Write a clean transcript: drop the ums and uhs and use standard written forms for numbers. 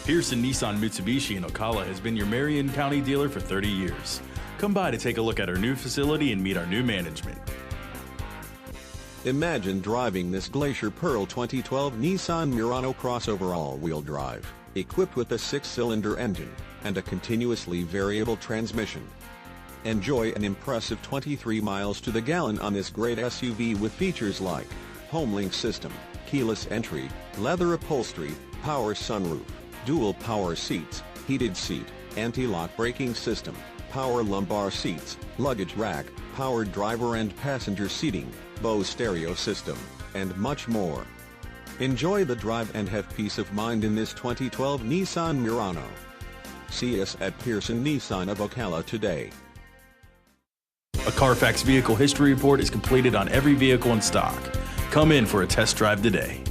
Pearson Nissan Mitsubishi in Ocala has been your Marion County dealer for 30 years. Come by to take a look at our new facility and meet our new management. Imagine driving this Glacier Pearl 2012 Nissan Murano crossover all-wheel drive, equipped with a 6-cylinder engine and a continuously variable transmission. Enjoy an impressive 23 miles to the gallon on this great SUV with features like HomeLink system, keyless entry, leather upholstery, power sunroof, dual power seats, heated seat, anti-lock braking system, power lumbar seats, luggage rack, powered driver and passenger seating, Bose stereo system, and much more. Enjoy the drive and have peace of mind in this 2012 Nissan Murano. See us at Pearson Nissan of Ocala today. A Carfax Vehicle History Report is completed on every vehicle in stock. Come in for a test drive today.